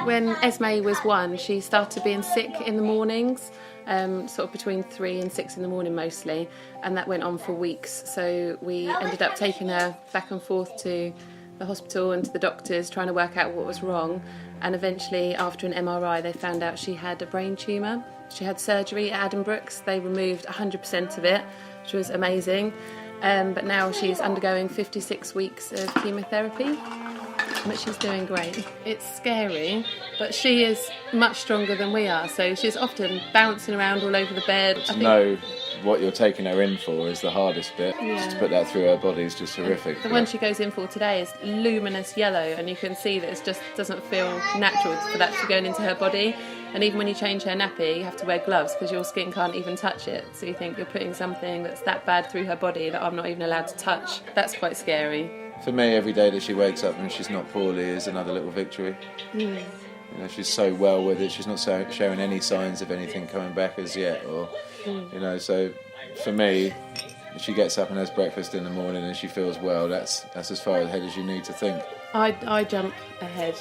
When Esme was 1, she started being sick in the mornings, sort of between 3 and 6 in the morning mostly, and that went on for weeks. So we ended up taking her back and forth to the hospital and to the doctors, trying to work out what was wrong. And eventually, after an MRI, they found out she had a brain tumour. She had surgery at Addenbrooke's. They removed 100% of it, which was amazing. But now she's undergoing 56 weeks of chemotherapy. But she's doing great. It's scary, but she is much stronger than we are, so she's often bouncing around all over the bed. To know what you're taking her in for is the hardest bit. Yeah. Just to put that through her body is just horrific. The one she goes in for today is luminous yellow, and you can see that it just doesn't feel natural for that to be going into her body. And even when you change her nappy, you have to wear gloves because your skin can't even touch it. So you think you're putting something that's that bad through her body that I'm not even allowed to touch. That's quite scary. For me, every day that she wakes up and she's not poorly is another little victory. You know, she's so well with it. She's not showing any signs of anything coming back as yet. Or, you know, so for me, if she gets up and has breakfast in the morning and she feels well, that's as far ahead as you need to think. I jump ahead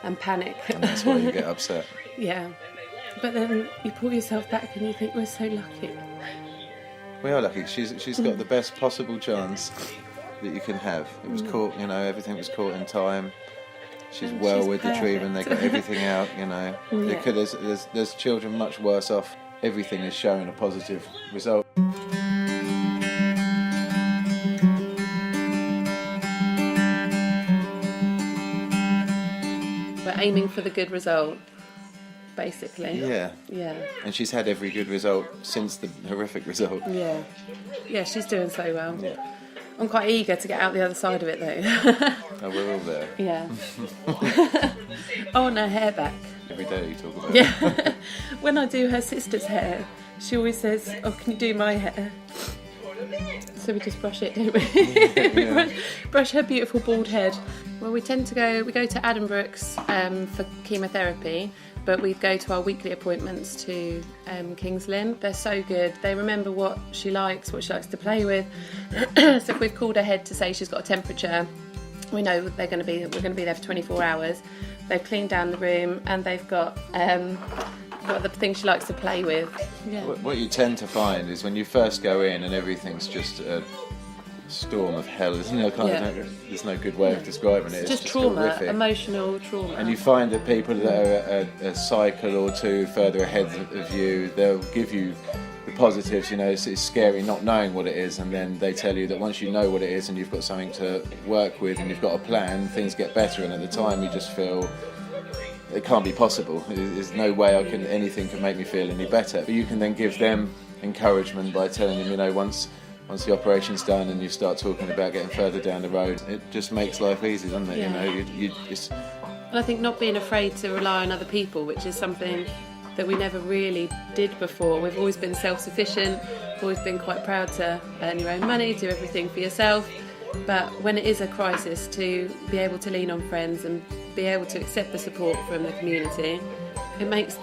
and panic. And that's why you get upset. Yeah. But then you pull yourself back and you think, we're so lucky. We are lucky. She's got the best possible chance that you can have. It was caught, you know, everything was caught in time. She's well with perfect. the treatment, they got everything out, you know. Yeah. There's children much worse off. Everything is showing a positive result. We're aiming for the good result, basically. Yeah. Yeah. And she's had every good result since the horrific result. Yeah. Yeah, she's doing so well. Yeah. I'm quite eager to get out the other side of it though. Oh, we're all there. Yeah. I want her hair back. Every day you talk about it. Yeah. When I do her sister's hair, she always says, "Oh, can you do my hair?" So we just brush it, don't we? Yeah. brush her beautiful bald head. Well, we go to Addenbrooke's for chemotherapy, but we go to our weekly appointments to King's Lynn. They're so good. They remember what she likes to play with. So if we've called ahead to say she's got a temperature, we know we're going to be there for 24 hours. They've cleaned down the room and they've got what are the things she likes to play with. Yeah. What you tend to find is when you first go in and everything's just a storm of hell, isn't it? There's no good way of describing it. It's just trauma, horrific. Emotional trauma. And you find that people that are a cycle or two further ahead of you, they'll give you the positives. You know, it's scary not knowing what it is, and then they tell you that once you know what it is and you've got something to work with and you've got a plan, things get better. And at the time, you just feel it can't be possible. There's no way anything can make me feel any better. But you can then give them encouragement by telling them, you know, once the operation's done and you start talking about getting further down the road, it just makes life easy, doesn't it? Yeah. You know, you just... And I think not being afraid to rely on other people, which is something that we never really did before. We've always been self-sufficient, always been quite proud to earn your own money, do everything for yourself. But when it is a crisis, to be able to lean on friends and be able to accept the support from the community, it makes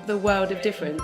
the world of difference.